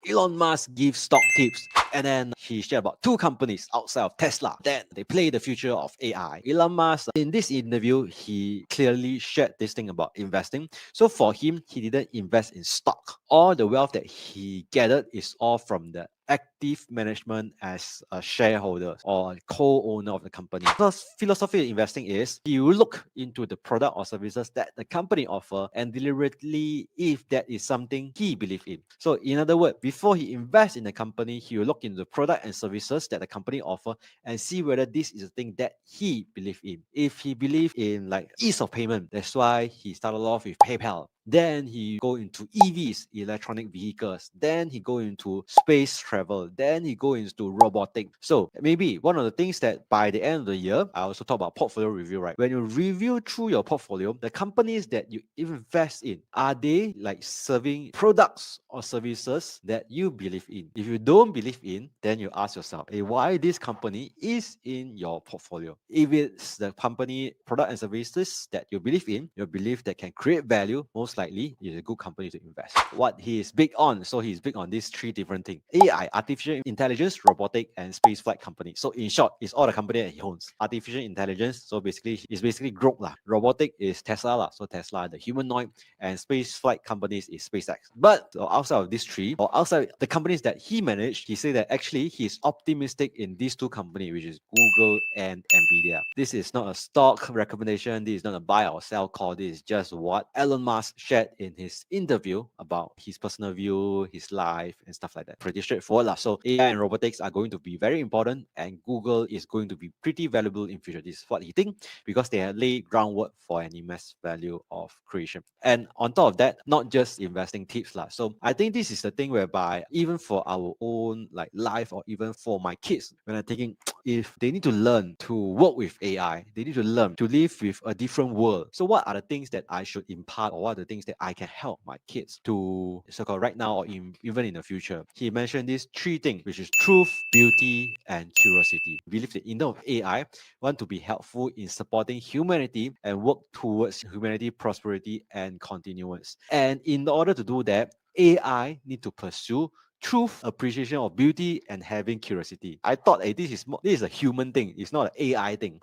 Elon Musk gives stock tips, and then he shared about two companies outside of Tesla that they play the future of AI. Elon Musk, in this interview, he clearly shared this thing about investing. So for him, he didn't invest in stock. All the wealth that he gathered is all from the active management as a shareholder or a co-owner of the company. The philosophy of investing is you look into the product or services that the company offer and deliberately if that is something he believes in. So in other words, before he invests in the company, he will look into the product and services that the company offer and see whether this is a thing that he believes in. If he believes in like ease of payment, that's why he started off with PayPal. Then he go into EVs, electronic vehicles. Then he go into space travel. Then he go into robotics. So maybe one of the things that by the end of the year, I also talk about portfolio review, right? When you review through your portfolio, the companies that you invest in, are they like serving products or services that you believe in? If you don't believe in, then you ask yourself, hey, why this company is in your portfolio? If it's the company product and services that you believe in, you believe that can create value, most likely is a good company to invest. What he is big on, so he's big on these three different things: AI, artificial intelligence, robotic, and space flight company. So in short, it's all the company that he owns. Artificial intelligence, so basically it's basically growth lah. Robotic is Tesla lah, so Tesla the humanoid, and space flight companies is SpaceX. But outside of these three, or outside the companies that he managed, he said that actually he's optimistic in these two companies, which is Google and NVIDIA. This is not a stock recommendation. This is not a buy or sell call. This is just what Elon Musk shared in his interview about his personal view, his life, and stuff like that. Pretty straightforward lah. So AI and robotics are going to be very important, and Google is going to be pretty valuable in future. This is what he thinks because they have laid groundwork for an immense value of creation. And on top of that, not just investing tips lah. So I think this is the thing whereby even for our own like life or even for my kids, when I'm thinking if they need to learn to work with AI, they need to learn to live with a different world. So what are the things that I should impart, or what are the things that I can help my kids to so-called right now or even in the future? He mentioned these three things, which is truth, beauty, and curiosity. We believe that in terms of AI, want to be helpful in supporting humanity and work towards humanity prosperity and continuance. And in order to do that, AI need to pursue truth, appreciation of beauty, and having curiosity. I thought, hey, this is a human thing. It's not an AI thing.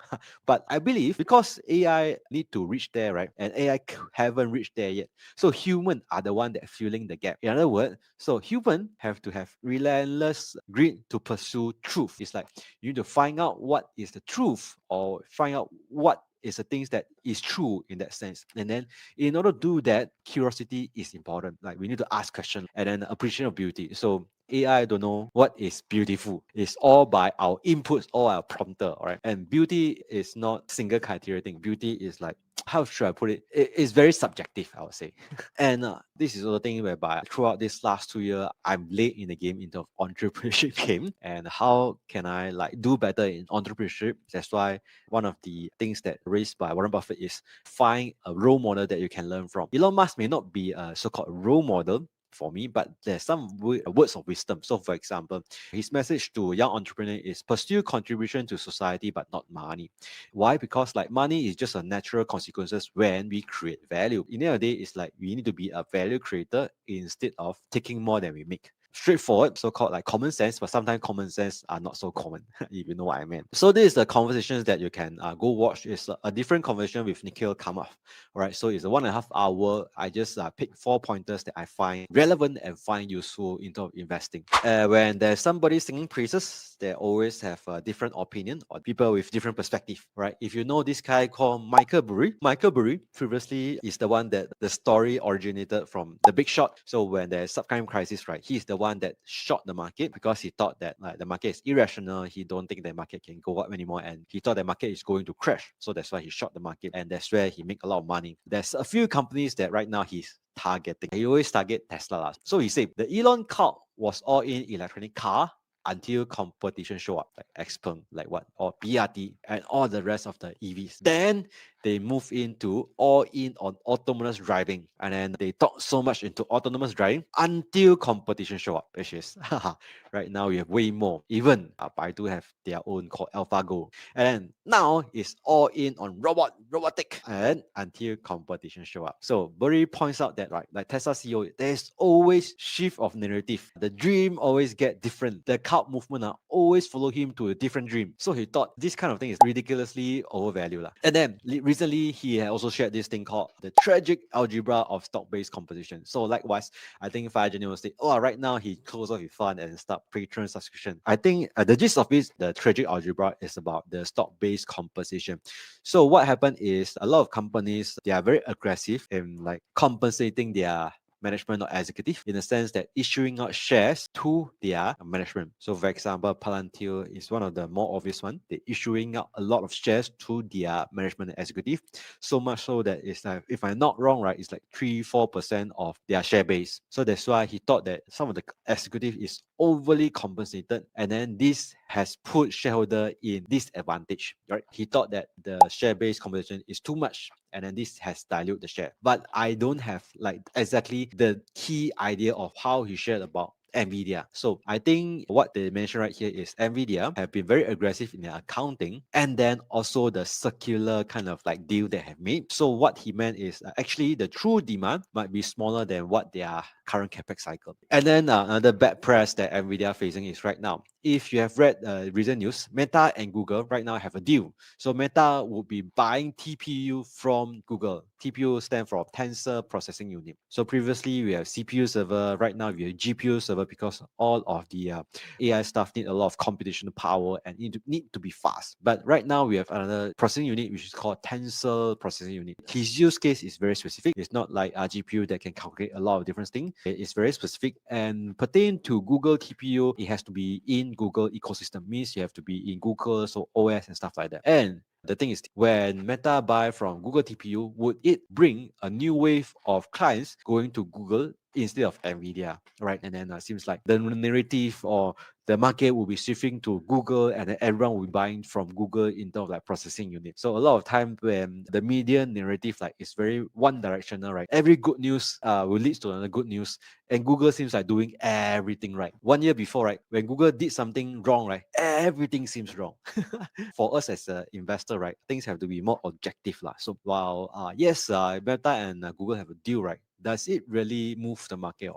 But I believe because AI need to reach there, right? And AI haven't reached there yet. So human are the one that filling the gap. In other words, so human have to have relentless grit to pursue truth. It's like you need to find out what is the truth or find out what is the things that is true in that sense. And then in order to do that, curiosity is important. Like we need to ask questions and then appreciation of beauty. So AI don't know what is beautiful. It's all by our inputs, all our prompter, all right? And beauty is not single criteria thing. Beauty is like, how should I put it? It's very subjective, I would say. And this is the thing whereby throughout this last 2 years, I'm late in the game into entrepreneurship game. And how can I like do better in entrepreneurship? That's why one of the things that raised by Warren Buffett is find a role model that you can learn from. Elon Musk may not be a so-called role model for me, but there's some words of wisdom. So, for example, his message to young entrepreneur is pursue contribution to society, but not money. Why? Because like money is just a natural consequences when we create value. In the end of the day, it's like we need to be a value creator instead of taking more than we make. Straightforward, so-called like common sense, but sometimes common sense are not so common, if you know what I mean. So this is the conversations that you can go watch. It's a different conversation with 𝐤𝐿&x. All right, so it's a 1.5 hour. I just pick 4 pointers that I find relevant and find useful in terms of investing. When there's somebody singing praises, they always have a different opinion or people with different perspective, right? If you know this guy called Michael Burry previously is the one that the story originated from The Big Short. So when there's subprime crisis, right, he's the one that short the market because he thought that like the market is irrational. He don't think the market can go up anymore, and he thought the market is going to crash. So that's why he short the market, and that's where he make a lot of money. There's a few companies that right now he's targeting. He always target Tesla. So he said the Elon cult was all in electronic car until competition show up, like 𝐼𝐸𝐵, like what, or BRT and all the rest of the EVs. Then they move into all in on autonomous driving, and then they talk so much into autonomous driving until competition show up, which is right now we have way more. Even Baidu have their own called AlphaGo, and then now it's all in on robotic, and until competition show up. So Burry points out that, right, like Tesla CEO, there's always shift of narrative. The dream always get different. The cult movement always follow him to a different dream. So he thought this kind of thing is ridiculously overvalued. And then recently he had also shared this thing called the tragic algebra of stock-based composition. So likewise, I think Fire Journey will say, oh, right now he closed off his fund and start Patreon subscription. I think the gist of this, the tragic algebra, is about the stock-based composition. So what happened is a lot of companies, they are very aggressive in like compensating their management or executive, in the sense that issuing out shares to their management. So for example, Palantir is one of the more obvious one. They're issuing out a lot of shares to their management and executive, so much so that it's like, if I'm not wrong, right, it's like 3-4% of their share base. So that's why he thought that some of the executive is overly compensated, and then this has put shareholder in disadvantage, right? He thought that the share-based compensation is too much, and then this has diluted the share. But I don't have like exactly the key idea of how he shared about NVIDIA. So I think what they mentioned right here is NVIDIA have been very aggressive in their accounting, and then also the circular kind of like deal they have made. So what he meant is actually the true demand might be smaller than what their current capex cycle. And then another bad press that NVIDIA facing is right now. If you have read recent news, Meta and Google right now have a deal. So Meta will be buying TPU from Google. TPU stands for Tensor Processing Unit. So previously we have CPU server. Right now we have GPU server, because all of the AI stuff need a lot of computational power and need to be fast. But right now we have another processing unit which is called Tensor Processing Unit. His use case is very specific. It's not like a GPU that can calculate a lot of different things. It's very specific and pertain to Google TPU. It has to be in Google ecosystem, means you have to be in Google, so OS and stuff like that. And the thing is, when Meta buy from Google TPU, would it bring a new wave of clients going to Google instead of NVIDIA, right? And then seems like the narrative or the market will be shifting to Google, and then everyone will be buying from Google in terms of like processing unit. So a lot of time when the media narrative like is very one directional, right? Every good news will lead to another good news, and Google seems like doing everything right. 1 year before, right, when Google did something wrong, right, everything seems wrong. For us as an investor, right, things have to be more objective lah. So while yes, Meta and Google have a deal, right, does it really move the market,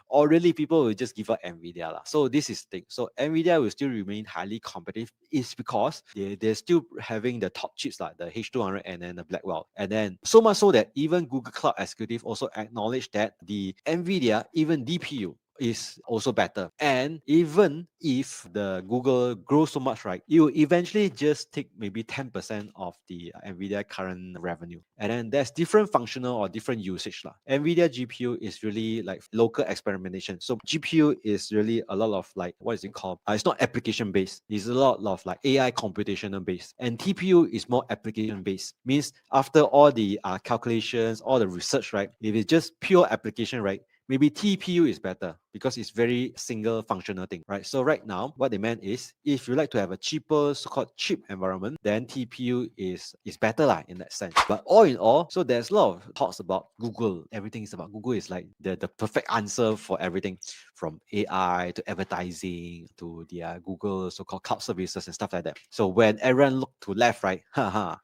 or really people will just give up NVIDIA lah? So this is the thing. So NVIDIA will still remain highly competitive, is because they're still having the top chips like the H200 and then the Blackwell, and then so much so that even Google Cloud Executive also acknowledged that the NVIDIA even DPU is also better. And even if the Google grows so much, right, you eventually just take maybe 10% of the NVIDIA current revenue. And then there's different functional or different usage lah. NVIDIA GPU is really like local experimentation. So GPU is really a lot of like, what is it called? It's not application based. It's a lot of like AI computational based. And TPU is more application based. Means after all the calculations, all the research, right, if it's just pure application, right, maybe TPU is better because it's very single functional thing, right? So right now, what they meant is, if you like to have a cheaper, so-called cheap environment, then TPU is better lah in that sense. But all in all, so there's a lot of talks about Google. Everything is about Google. Is like the perfect answer for everything, from AI to advertising to the Google so-called cloud services and stuff like that. So when everyone look to left, right,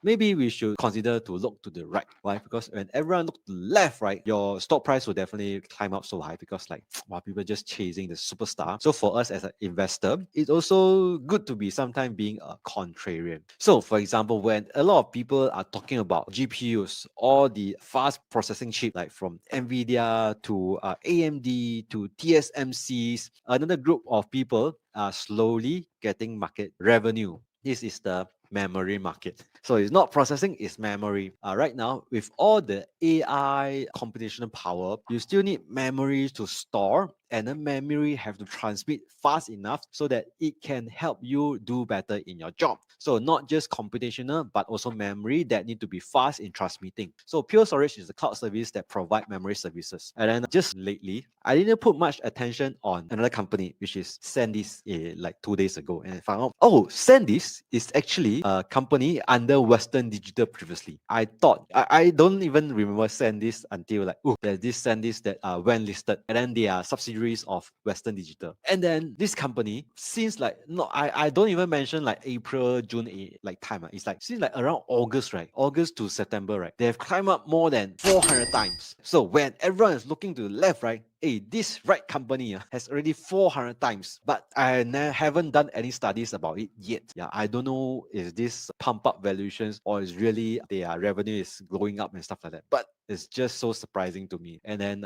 maybe we should consider to look to the right. Why? Because when everyone look to left, right, your stock price will definitely climb up so high, because like while people just chasing the superstar. So for us as an investor, it's also good to be sometimes being a contrarian. So for example, when a lot of people are talking about GPUs, all the fast processing chip, like from NVIDIA to AMD to TSMCs, another group of people are slowly getting market revenue. This is the memory market. So it's not processing, it's memory. Right now, with all the AI computational power, you still need memory to store and the memory have to transmit fast enough so that it can help you do better in your job. So not just computational, but also memory that need to be fast in transmitting. So Pure Storage is a cloud service that provide memory services. And then just lately, I didn't put much attention on another company, which is SanDisk, like 2 days ago. And I found out, oh, SanDisk is actually a company under Western Digital previously. I thought, I don't even remember SanDisk until like, oh, there's this SanDisk that went listed. And then they are subsidiaries of Western Digital. And then this company, since like, no, I don't even mention like April, June, like time. It's like, since like around August, right? August to September, right? They have climbed up more than 400 times. So when everyone is looking to the left, right? Hey, this right company has already 400 times, but I haven't done any studies about it yet. Yeah, I don't know if this pump up valuations or is really their revenue is going up and stuff like that. But it's just so surprising to me. And then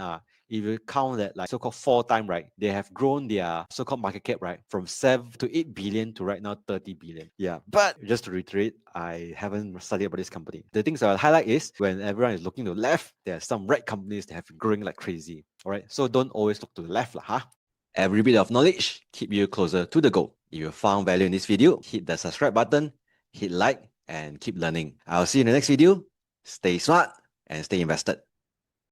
if you count that like so-called 4 time, right, they have grown their so-called market cap, right, from 7 to 8 billion to right now 30 billion. Yeah, but just to reiterate, I haven't studied about this company. The things I will highlight is when everyone is looking to the left, there are some right companies that have been growing like crazy. All right, so don't always look to the left, huh? Every bit of knowledge keep you closer to the goal. If you found value in this video, hit the subscribe button, hit like, and keep learning. I'll see you in the next video. Stay smart and stay invested.